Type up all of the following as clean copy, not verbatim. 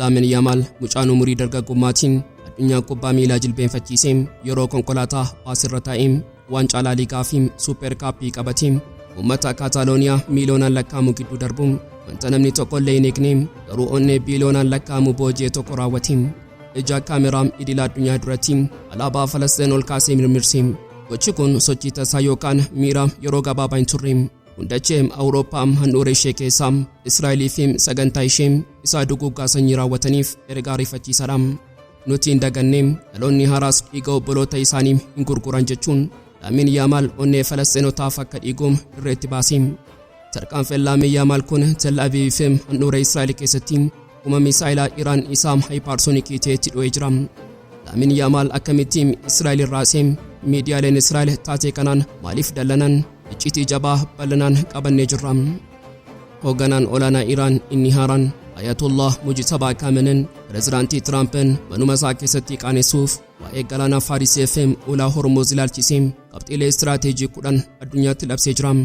Lamine Yamal mucaan umurii dargaggummaatiin addunyaa kubbaa miilaa jilbeenfachiisee yeroo konkolaataa baasirra taa'ee waancaa laa liigaa fi suuper kaappii qabatee uummata Kaataalooniyaa miiliyoonaan lakkaa'amu gidduu darbuun wanta namni tokko illee hin eegne garuu onnee biiliyoonaan lakkaa'amu boojii tokko raawwate. Ija kaameraa idila addunyaa duratti alaabaa Falasxiin ol kaasee mirmirsee. Gochi kun sochii tasaa yookaan miira yeroo gabaabaa hin turre. Hundachee Awurooppaa handhuura ishee keessaa Israa'eliif sagantaa ishee isaa duguuggaa sanyii raawwataniif ergaa ariifachiisaadha. Nuti hin daganne dhaloonni haaraas dhiiga obboloota isaanii hin gurguran jechuun Lamine Yamal onnee Falasxiinotaaf akka dhiiguum dirreetti baase. Tarkaanfiin Lamine Yamal kun Tel-Aviiv handhuura Israa'el keessatti misaa'ela Iraan isaa haayipaarsonikii ta'etti dho'ee jira. Lamine Yamal Akkamitti Israa'el raasee miidiyaaleen Israa'el taatee kanaan maaliif dallanan iccitii jabaa bal'inaan qabannee jirra. Hoogganaan olaanaa Iraan inni haaraan Ayatollah Mujtabaa Khaamene'iin pireezidaantii Tiraampiin manuma isaa keessatti qaanessuuf waa'ee galaana Faarisiif ulaa Hormuz ilaalchisee qabxiilee Istraateejii 10 addunyaatti labsee jira.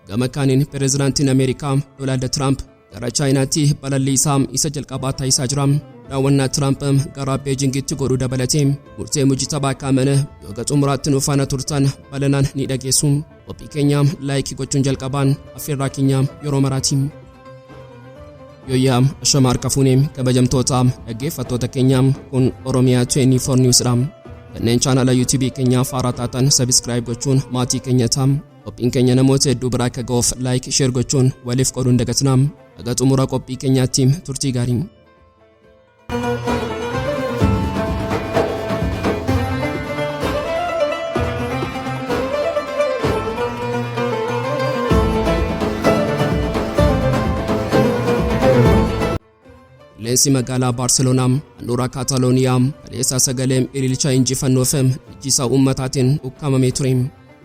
Gama kaaniin pireezidaantiin Ameerikaa Doonaald Tiraamp gara Chaayinaatti balallii isaa isa jalqabaa taasisaa jira. Daawwannaa Tiraamp gara Beejingitti godhuu dabalatee murtee Mujtabaa Khaamene'ii yoo xumuraatti nu faana turtan bal'inaan ni dhageessu. Qophii keenya laayikii gochuun jalqabaan affeerraa keenya yeroo maraati. Yooyyaa ashama harka fuunee kabajamtoota dhaggeeffattoota keenya kun Oromiyaa 24 Newsdha. Kanneen chaanala YouTube keenyaaf haaraa taatan subscribe gochuun maatii keenya ta'aa. Qophiin keenya namoota hedduu biraa akka ga'uuf like share gochuun waliif qooduun dagatinaa. Haga xumura qophii keenyaatti turtii gaarii. Leensi magaalaa Baarseloonaa handhuura Kaataalooniyaa kaleessa sagalee ililcha injifannoof ijjisaa uummataatiin ukkaamamee ture.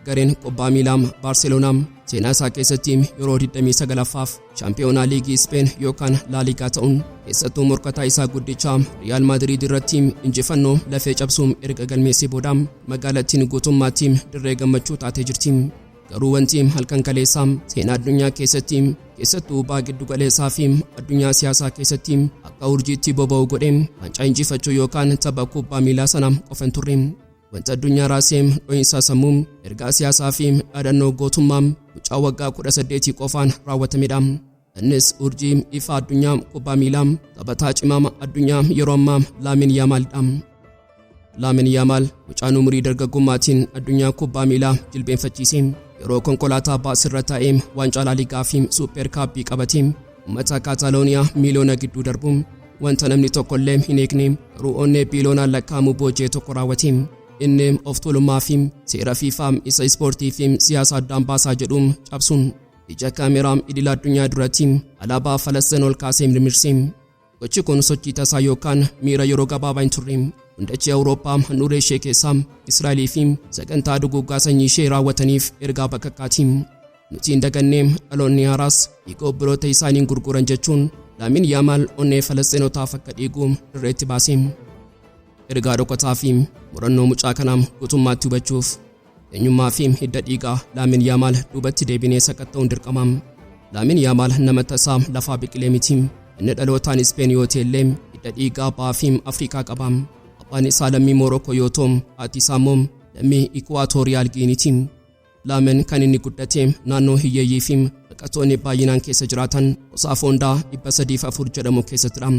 Gareen kubbaa miilaa Baarseloonaa seenaa isaa keessatti yeroo 29ffaaf shaampiyoonaa liigii Speen yookaan laa liigaa ta'uun keessattuu morkataa isaa guddicha Riyaal Maadiriid irratti injifannoo lafee cabsuun erga galmeessee booda magaalattiin gootummaatti dirree gammachuu taatee jirti. Garuu wanti halkan kaleessaa seenaa addunyaa keessatti keessattuu baa giddu galeessaa fi addunyaa siyaasaa keessatti akka urjiitti boba'u godhee waancaa injifachuu yookaan tapha kubbaa miilaa sana qofa hin turre. Wanta addunyaa raasee dho'insaa sammuu ergaa siyaasaa fi dhaadannoo gootummaa mucaa waggaa 18 qofaan raawwatamedha. Innis urjii ifa addunyaa kubbaa miilaa taphataa cimaa addunyaa yeroo ammaa Lamine Yamalidha. Lamine Yamal mucaan umurii dargaggummaatiin addunyaa kubbaa miilaa jilbeenfachiisee yeroo konkolaataa baasirra taa'ee waancaa laa liigaa fi suuper kaappii qabatee uummata Kaataalooniyaa miiliyoona gidduu darbuun wanta namni tokko illee hin eegne garuu onnee biiliyoonaan lakkaa'amu boojii tokko raawwate. Inni of tuulummaa fi seera FIFA isa ispoortii fi siyaasa addaan baasaa jedhuun cabsuun ija kaameraa idila addunyaa duratti alaabaa Falasxiin ol kaasee mirmirsee. Gochi kun sochii tasaa yookaan miira yeroo gabaabaa hin turre. Hundachee Awurooppaa handhuura ishee keessaa Israa'eliif sagantaa duguuggaa sanyii ishee raawwataniif ergaa bakakkaati. Nuti hin daganne dhaloonni haaraas dhiiga obboloota isaanii hin gurguran jechuun Lamine Yamal onnee Falasxiinotaaf akka dhiigu dirreetti baase. Ergaa dhokataa fi murannoo mucaa kanaa gootummaatti hubachuuf eenyummaa fi hidda dhiigaa Lamine Yamal duubatti deebinee sakatta'uun dirqama. Lamine Yamal nama tasaa lafaa biqilee miti. Inni dhalootaan Speen yoo ta'ellee hidda dhiigaa bahaa fi Afrikaa qaba. Abbaan isaa lammii Morookoo yoo ta'u haati isaa immoo lammii Ikwaatooriyaal Giiniiti. Lamine kan inni guddate naannoo hiyyeeyyii fi baqattoonni baay'inaan keessa jiraatan Osaaf Hondaa 304 jedhamu keessattidha.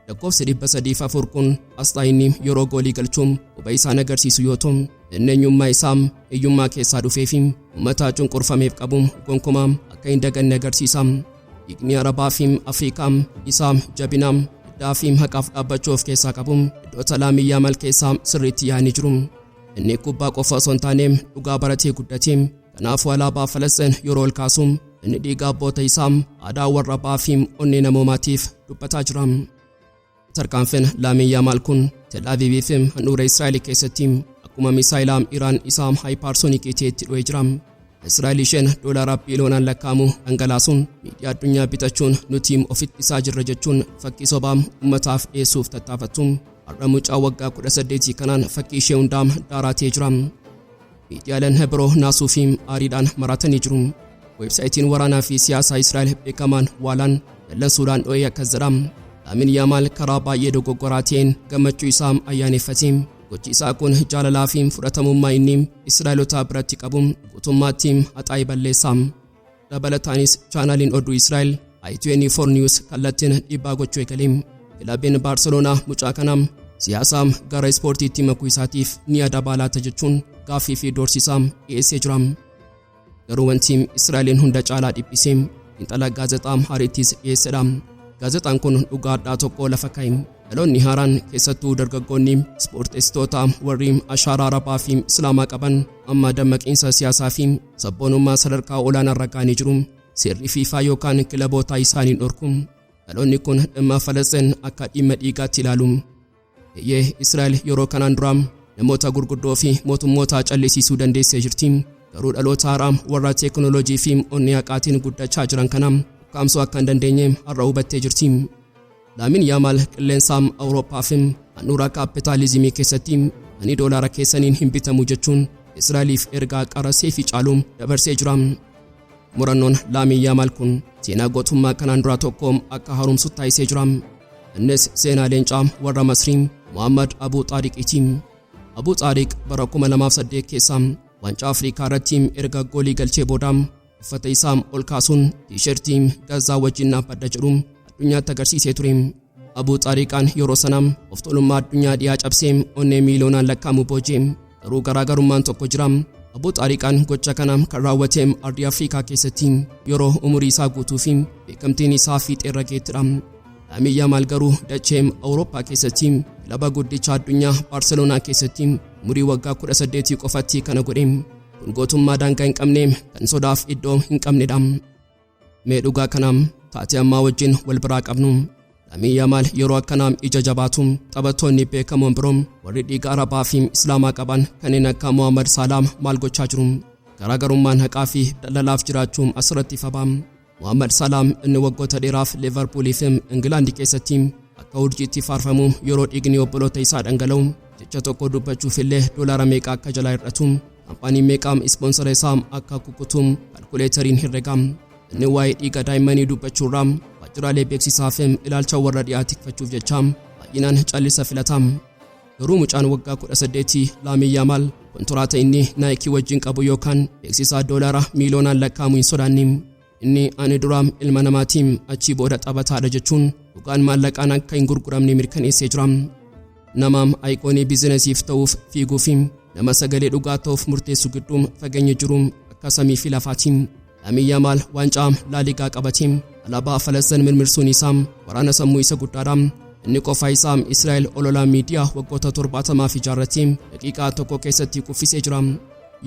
Lakkoofsi 304 kun asxaa inni yeroo goolii galchuun quba isaan agarsiisu yoo ta'u inni eenyummaa isaa hiyyummaa keessaa dhufee fi uummata cunqurfameef qabu gonkumaa akka hin daganne agarsiisa. Dhiigni Arabaa fi Afrikaa isaa jabinaa hiddaa fi haqaaf dhaabbachuu of keessaa qabu iddoota Lamine Yamal keessaa sirriitti yaa'anii jiru. Inni kubbaa qofa osoo hin taane dhugaa baratee guddate. Kanaafuu alaabaa Falasxiin yeroo ol kaasu inni dhiiga abboota isaa aadaa warra bahaa fi onnee namoomaatiif dubbataa jira. Tarkaanfiin Lamine Yamal kun Tel-Aviiv fi handhuura Israa'el keessatti akkuma misaa'ela Iraan isaa haayipaarsonikii ta'etti dho'ee jira. Israa'el isheen doolaara biiliyoonaan lakkaa'amu dhangalaasuun miidiyaa addunyaa bitachuun nuti ofitti isaa jirra jechuun fakkii sobaa uummataaf dhiyeessuuf tattaafattu. Har'a mucaa waggaa 18 kanaan fakkii ishee hundaa daaratee jira. Miidiyaaleen Hebiroo naasuu fi aariidhaan maratanii jiru. Weebsaayitiin waraanaa fi siyaasaa Israa'el beekamaan waalaan dallansuudhaan dho'ee akkas jedha. Lamine Yamal karaa baay'ee dogoggoraatiin gammachuu isaa ayyaaneffate. Gochi isaa kun jaalalaa fi fudhatamummaa inni Israa'elotaa biratti qabu gootummaatti haxaa'ee balleessa. Dabalataanis chaanaaliin oduu Israa'el I24 News kallattiin dhiibbaa gochuu eegale. Kilabiin Baarseloonaa mucaa kanaa siyaasa gara ispoortiitti makuu isaatiif ni adabaalaata jechuun gaaffii fi doorsisaa dhiyeessee jira. Garuu wanti Israa'eliin hunda caalaa dhiphisee xiinxala gaazexaa Har'aattis dhiyeessedha. Gaazexaan kun dhugaadhaa tokko lafa kaa'e. Dhaloonni haaraan keessattuu dargaggoonni ispoortistoota warri ashaaraa Arabaa fi Islaamaa qaban amma dammaqiinsa siyaasaa fi sabboonummaa sadarkaa olaanaa irra ga'anii jiru. Seerri FIFA yookaan kilaboota isaaniin dhorku. Dhaloonni kun dhimma Falasxiin akka dhimma dhiigaatti ilaalu. Israa'el yeroo kanaan dura namoota gurguddoo fi mootummoota callisiisuu dandeessee jirti. Garuu dhaloota haaraa warra teekinooloojii fi onnee haqaatiin guddachaa jiran kana qaamsoo akka hin dandeenye har'a hubattee jirti. Lamine Yamal qilleensa Awurooppaa fi handhuura kaapitaalizimii keessatti ani doolaara keessaniin hin bitamu jechuun Israa'eliif ergaa qarasee fi caalu dabarsee jira. Murannoon Lamine Yamal kun seenaa gootummaa kanaan dura tokko akka haaromsu taasisee jira. Innis seenaa leencaa warra Masrii Muhammad Abu Xaariqiiti. Abu Xaariq bara 2008 keessa waancaa Afrikaa irratti erga goolii galchee booda uffata isaa ol kaasuun tiishertii Gazaa wajjin dhaabbadha jedhu addunyaatti agarsiisee ture. Abu Xaariqaan yeroo sana of tuulummaa addunyaa dhiyaa cabsee onnee miiliyoonaan lakkaa'amu boojee. Garuu garaagarummaan tokko jira. Abu Xaariqaan gocha kana kan raawwate ardii Afrikaa keessatti yeroo umurii isaa guutuu fi beekamtiin isaa fiixee irra geettidha. Lamine Yamal garuu dachee Awurooppaa keessatti kilaba guddicha addunyaa Baarseloonaa keessatti umurii waggaa 18 qofatti kana godhe. Kun gootummaa daangaa hin qabne kan sodaaf iddoo hin qabnedha. Mee dhugaa kana taatee ammaa wajjin wal biraa qabnu. Lamine Yamal yeroo akkanaa ija jabaatu taphattoonni beekamoon biroo warri dhiiga Arabaa fi Islaamaa qaban kanneen akka Muhammad Salah maal gochaa jiru? Garaagarummaan haqaa fi daldalaaf jiraachuun asirratti ifa. Muhammad Salah inni waggoota dheeraaf Liverpoolii fi Ingilaandi keessatti akka urjiitti faarfamu yeroo dhiigni obboloota isaa dhangala'u jecha tokko dubbachuuf illee doolaara meeqa akka jalaa hir'atu kaampaanii meeqaam ispoonsara isaa akka kukkutu kalkuleeteriin herrega. Inni waa'ee dhiiga daa'immanii dubbachuurraa waajjiraalee beeksisaa fi ilaalcha warra dhiyaa tikfachuuf jecha baay'inaan callisa filata. Garuu mucaan waggaa 18 Lamine Yamal kontiraata inni Naayikii wajjin qabu yookaan beeksisaa doolaara miiliyoonaan lakkaa'amu hin sodaanne. Inni ani duraam ilma namaatiin achii booda taphataadha jechuun dhugaan maallaqaan akka hin gurguramne mirkaneessee jira. Namaam aayiqoonii biizinesiif ta'uuf fiiguu fi nama sagalee dhugaa ta'uuf murteessu gidduu fageenya jiru akka samii fi lafaati. Lamine Yamal waancaa laaligaa qabatee alaabaa Falasxiin mirmirsuun isaa waraana sammuu isa guddaadha. Inni qofaa isaa Israa'el olola miidiyaa waggoota 70 fi jaarratee daqiiqaa tokko keessatti kuffisee jira.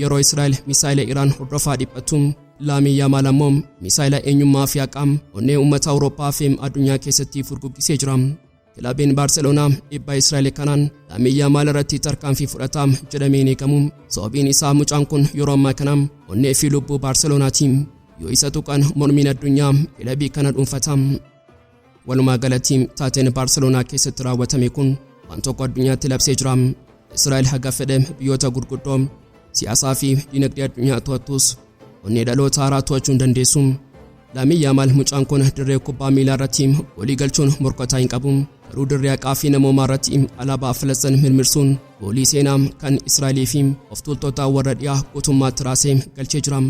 Yeroo Israa'el misaa'ela Iraan hordofaa dhiphattu Lamine Yamal ammoo misaa'ela eenyummaa fi haqaam onnee uummata Awurooppaa fi addunyaa keessatti furguggisee jira. Kilabiin Baarseloonaa dhiibbaa Israa'el kanaan Lamine Yamal irratti tarkaanfii fudhataa jedhamee eegamu. Sababiin isaa mucaan kun yeroo ammaa kana onnee fi lubbuu Baarseloonaati. Yoo isa tuqan mormiin addunyaa kilabii kana dhuunfata. Walumaa galatti taateen Baarseloonaa keessatti raawwatame kun waan tokko addunyaatti labsee jira. Israa'el haga fedhe biyyoota gurguddoo siyaasaa fi dinagdee addunyaa to'attus onnee dhaloota haaraa to'achuu hin dandeessu. Lamine Yamal mucaan kun dirree kubbaa miilaa irratti goolii galchuun morkataa hin qabu. Garuu dirree haqaa fi namoomaa irratti alaabaa Falasxiin mirmirsuun goolii seenaa kan Israa'eliif of tuultota warra dhiyaa gootummaatti raasee galchee jira.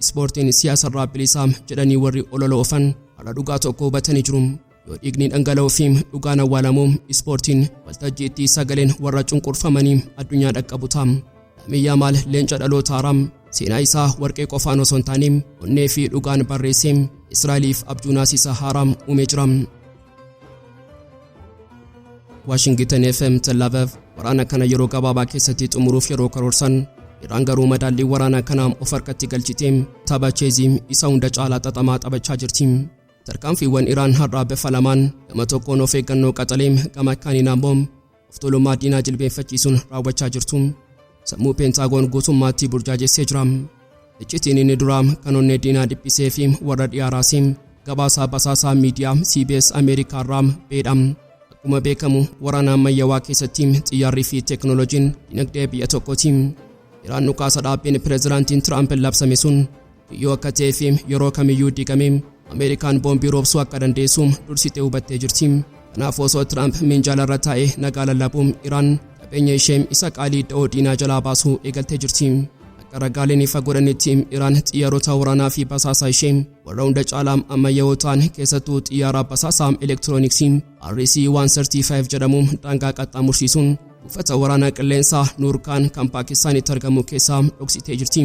Ispoortiin siyaasa irraa bilisaa jedhanii warri olola oofan har'a dhugaa tokko hubatanii jiru. Yoo dhiigni dhangala'uu fi dhugaan awwaalamu ispoortiin waltajjiitti sagaleen warra cunqurfamanii addunyaa dhaqqabu ta'a. Lamine Yamal leenca dhaloota haaraa seenaa isaa warqee qofaan osoo hin taane onnee fi dhugaan barreessee Israa'eliif abjuu naasisa haaraa uumee jira. Washington FM Tel-Aviiv waraana kana yeroo gabaabaa keessatti xumuruuf yeroo karoorsan Iraan garuu madaallii waraana kanaa of harkatti galchitee taphacheezii isa hunda caalaa xaxamaa taphachaa jirti. Tarkaanfiiwwan Iraan har'aa bifa lamaan gama tokkoon of eeggannoo qaxalee gama kaaniin ammoo of tuulummaa diinaa jilbeenfachiisuun raawwachaa jirtu. Sammuu peentaagoon guutummaatti burjaajessee jira. Iccitiin inni duraa kan onnee diinaa dhiphisee fi warra dhiyaa raasee gabaasaa basaasaa miidiyaa CBS Ameerikaa irraa beedha. Akkuma beekamu waraana ammayyaawaa keessatti xiyyaarrii fi teekinooloojiin dinagdee biyya tokkooti. Iraan dhukaasa dhaabbiin pireezidaantiin Tiraamp labsame sun yoo akka ta'ee fi yeroo kamiyyuu diigame Ameerikaan boombii roobsuu akka dandeessu dursitee hubattee jirti. Kanaaf osoo Tiraamp minjaala irra taa'ee nagaa lallabuun Iraan qabeenya ishee isa qaalii da'oo diinaa jalaa baasuu eegaltee jirti. Akka ragaaleen ifa godhanitti Iraan xiyyaarota waraanaa fi basaasaa ishee warra hunda caalaa ammayyaa'oo ta'an keessattuu xiyyaara basaasaa elektirooniksii RC-135 jedhamuun daangaa qaxxaamursiisuun buufata waraanaa qilleensaa Nuurkaan kan Paakistaanitti argamu keessaa dhoksitee jirti.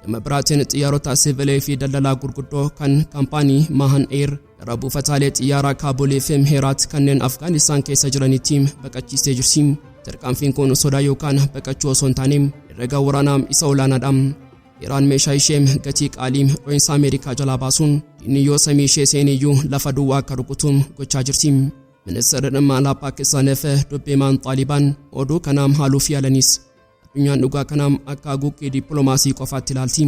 Dhimma biraatiin xiyyaarota siviilee fi daldalaa gurguddoo kan kaampaanii Mahan Air gara buufataalee xiyyaaraa Kaabulee fi Heeraat kanneen Afgaanistaan keessa jiranitti baqachiistee jirti. Tarkaanfiin kun sodaa yookaan baqachuu osoo hin taane herrega waraanaa isa olaanaadha. Iraan meeshaa ishee gatii qaalii dho'insa Ameerikaa jalaa baasuun diinni yoo samii ishee seeniyyuu lafa duwwaa akka rukutu gochaa jirti. Ministeerri dhimma alaa Paakistaaniif dubbimaan Xaalibaan oduu kanaan haaluuf yaalanis addunyaan dhugaa kanaan akka haguuggii dippiloomaasii qofaatti ilaalti.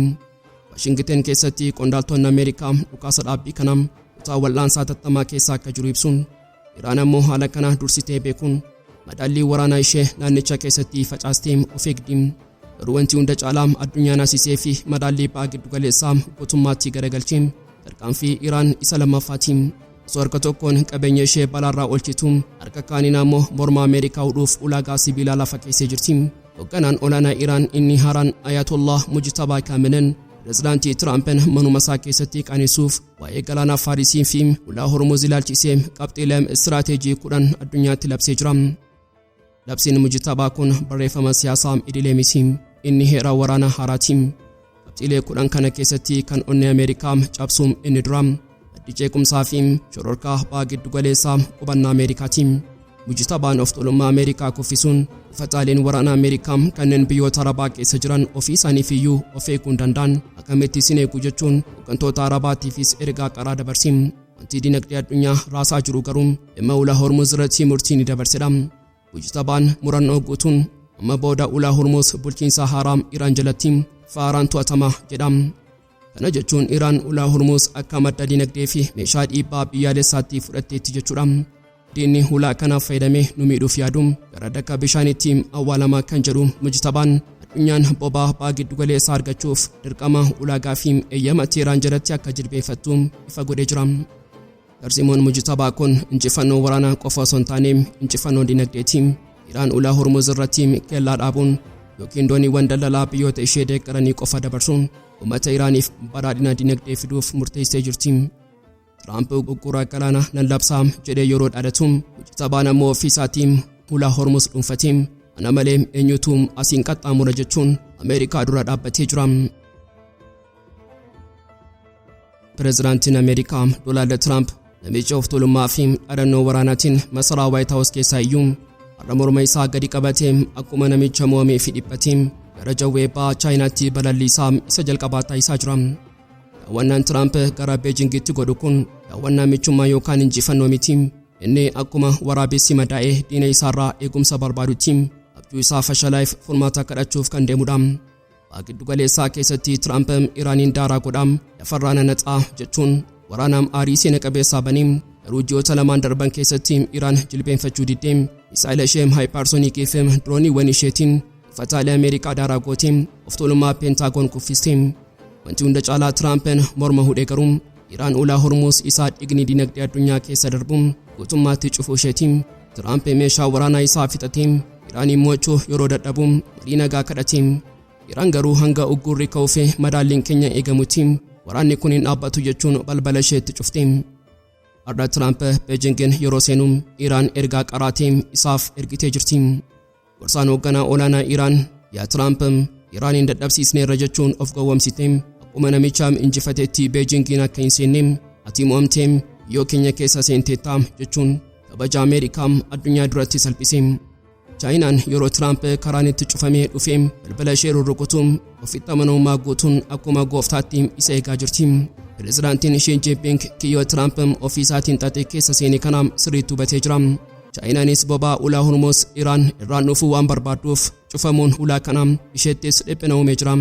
Waashingten keessatti qondaaltonni Ameerikaa dhukaasa dhaabbii kanaan kutaa wal'aansaa tattamaa keessa akka jiru ibsuun Iraan ammoo haala kana dursitee beekuun madaallii waraanaa ishee naannicha keessatti facaastee of eegdi. Garuu wanti hunda caalaa addunyaan asisee fi madaallii ba'aa giddugaleessaa gootummaatti garagalche tarkaanfii Iraan isa lammaffaati. Osoo harka tokkoon qabeenya ishee balaarraa oolchitu harka kaaniin ammoo morma Ameerikaa hudhuuf ulaagaa sibiilaa lafa keessee jirti. Hoogganaan olaanaa Iraan inni haaraan Ayatollah Mujtabaa Khaamene'ii pireezidaantii Tiraampiin manuma isaa keessatti qaanisuuf waa'ee galaana Faarisii fi ulaa Hormuz ilaalchisee qabxiilee Istraateejii 10 addunyaatti labsee jira. Labsiin Mujtabaa kun barreeffama siyaasaa idilee miti. Inni heera waraanaa haaraati. Qabxiilee 10 kana keessatti kan onnee Ameerikaa cabsuun inni dura jeequmsaa fi shororkaa ba'aa giddugaleessaa qubannaa Ameerikaati. Mujtabaan of tuulummaa Ameerikaa kuffisuun buufataaleen waraanaa Ameerikaa kanneen biyyoota Arabaa keessa jiran ofii isaaniif iyyuu of eeguu danda'an akkamitti isin eegu jechuun hooggantoota Arabaatiifis ergaa qaraa dabarsi. Wanti dinagdee addunyaa raasaa jiru garuu dhimma ulaa Hormuz irratti murtii ni dabarsedha. Mujtabaan murannoo guutuun amma booda ulaa Hormuz bulchiinsa haaraa Iraan jalatti faaraan to'atama jedha. Kana jechuun Iraan ulaa Hormuz akka madda dinagdee fi meeshaa dhiibbaa biyyaalessaatti fudhatteetti jechuudha. Diinni ulaa kanaaf fayyadamee nu miidhuuf yaadu gara dakka bishaanitti awwaalamaa kan jedhu Mujtabaan addunyaan boba'aa ba'aa giddugaleessaa argachuuf dirqama ulaagaa fi eeyyama Teheraan jalatti akka jilbeeffattu ifa godhee jira. Tarsiimoon Mujtabaa kun injifannoo waraanaa qofa osoo hin taane injifannoo dinagdeeti. Iraan ulaa Hormuz irratti kellaa dhaabuun yookiin dooniiwwan daldalaa biyyoota ishee deeggaranii qofa dabarsuun uummata Iraaniif badhaadhina dinagdee fiduuf murteessee jirti. Tiraamp gurgura galaana nan labsaa jedhee yeroo dhaadatu Mujtabaan ammoo ofii isaatiin ulaa Hormuz dhuunfatee ana malee eenyutu asiin qaxxaamura jechuun Ameerikaa dura dhaabbatee jira. Pireezidaantiin Ameerikaa Doonaald Tiraamp namicha of tuulummaa fi dhaadannoo waraanaatiin masaraa Waayit Haawus keessaa iyyuu har'a morma isaa gadi qabatee akkuma namicha mo'amee fi dhiphatee gara jawwee ba'aa Chaayinaatti balalliisaa isa jalqabaa taasisaa jira. Daawwannaan Tiraamp gara Beejingitti godhu kun daawwannaa michummaa yookaan injifannoo miti. Inni akkuma waraabessi madaa'ee diina isaarraa eegumsa barbaadutti abjuu isaa fashalaa'eef furmaata kadhachuuf kan deemudha. Ba'aa giddugaleessaa keessatti Tiraamp Iraaniin daaraa godhaa lafarraa nanaxaa jechuun waraanaa aarii seena qabeessaa banee garuu ji'oota lamaan darban keessatti Iraan jilbeenfachuu diddee misaa'ela ishee haayipaarsonikii fi dirooniiwwan isheetiin buufataalee Ameerikaa daaraa gootee of tuulummaa Peentaagoon kuffistee. Wanti hunda caalaa Tiraampiin morma hudhee garuu Iraan ulaa Hormuz isaa dhiigni dinagdee addunyaa keessa darbuun gootummaatti cufuu isheeti. Tiraamp meeshaa waraanaa isaa fixatee Iraaniin mo'achuuf yeroo dadhabu marii nagaa kadhate. Iraan garuu hanga uggurri ka'uu fi madaalliin keenya eegamutti waraanni kun hin dhaabbatu jechuun balbala isheetti cufte. Har'a Tiraamp Beejingin yeroo seenu Iraan ergaa qaraatee isaaf ergitee jirti. Gorsaan hoogganaa olaanaa Iraan yaa Tiraamp Iraanin dadhabsiisneerra jechuun of gowwoomsite. Akkuma namicha injifateetti Beejingin akka hin seenne ati mo'amtee yoo keenya keessa seenteetta jechuun kabaja Ameerikaa addunyaa duratti salphise. Chaayinaan yeroo Tiraamp karaan itti cufamee dhufee balbala ishee rurrukutu ofitti amanamummaa guutuun akkuma gooftaatti isa eegaa jirti. Pireezidaantiin Xi Jinping kiyyoo Tiraamp ofii isaatiin xaxee keessa seene kana sirriitti hubatee jira. Chaayinaanis boba'aa ulaa Hormuz Iraan irraan dhufuu waan barbaaduuf cufamuun ulaa kana isheettis dhiphina uumee jira.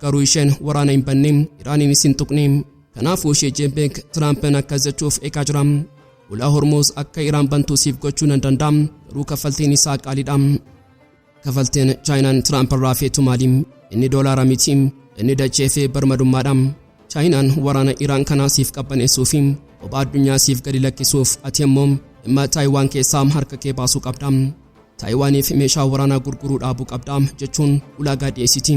Garuu isheen waraana hin banne Iraaniinis hin tuqne. Kanaafuu Xi Jinping Tiraampiin akkas jechuuf eegaa jira. Ulaa Hormuz akka Iraan bantuu siif gochuu nan danda'a garuu kaffaltiin isaa qaaliidha. Kaffaltiin Chaayinaan Tiraamp irraa feetu maali? Inni doolaara miti, inni dachee fi barmadummaadha. Chaayinaan waraana Iraan kana siif qabbaneessuu fi boba'aa addunyaa siif gadi lakkisuuf ati immoo dhimma Taayiwaan keessaa harka kee baasuu qabda. Taayiwaaniif meeshaa waraanaa gurguruu dhaabuu qabda jechuun ulaagaa dhiyeessiti.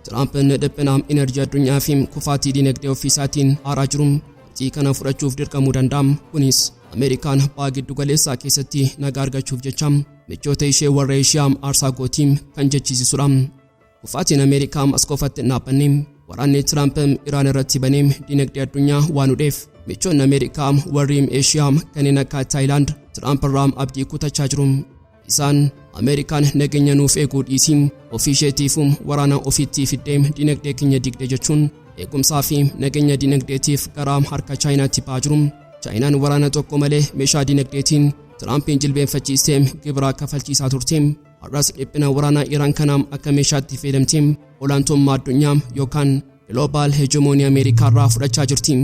Tiraampiin dhiphina enerjii addunyaa fi kufaatii dinagdee ofiisaatiin aaraa jiru. Murtii kana fudhachuuf dirqamuu danda'a. Kunis Ameerikaan baha giddu galeessaa keessatti nagaa argachuuf jecha michoota ishee warra Eeshiyaa aarsaa gootii kan jechisiisudha. Kufaatiin Ameerikaa as qofatti hin dhaabbanne. Waraanni Tiraamp Iraan irratti banee dinagdee addunyaa waan hudheef michoonni Ameerikaa warri Eeshiyaa kanneen akka Taayilaand Tiraamp irraa abdii kutachaa jiru. Isaan Ameerikaan nageenya nuuf eeguu dhiisii ofii isheetiif waraana ofiitti fiddee dinagdee keenya digdee jechuun eegumsaa fi nageenya dinagdeetiif gara harka Chaayinaatti ba'aa jiru. Chaayinaan waraana tokko malee meeshaa dinagdeetiin Tiraampiin jilbeenfachiistee gibira kafalchiisaa turte. Har'as dhiphina waraanaa Iraan kanaa akka meeshaatti fayyadamtee olaantummaa addunyaa yookaan global hegemonii Ameerikaa irraa fudhachaa jirti.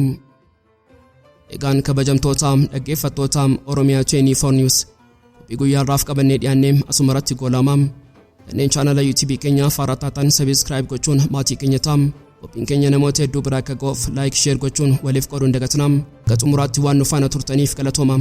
Egaan kabajamtoota dhaggeeffattoota Oromia 24 News guyyaa irraaf qabannee dhiyaannee asumarratti goolama. Kanneen chaanala YouTube keenya Har'a taatan subscribe gochuun maatii keenya ta'aa. Qophiin keenya namoota hedduu bira akka ga'uuf like share gochuun waliif qooduun dagatinaa. Xumuraatti waan nu faana turtaniif galatooma.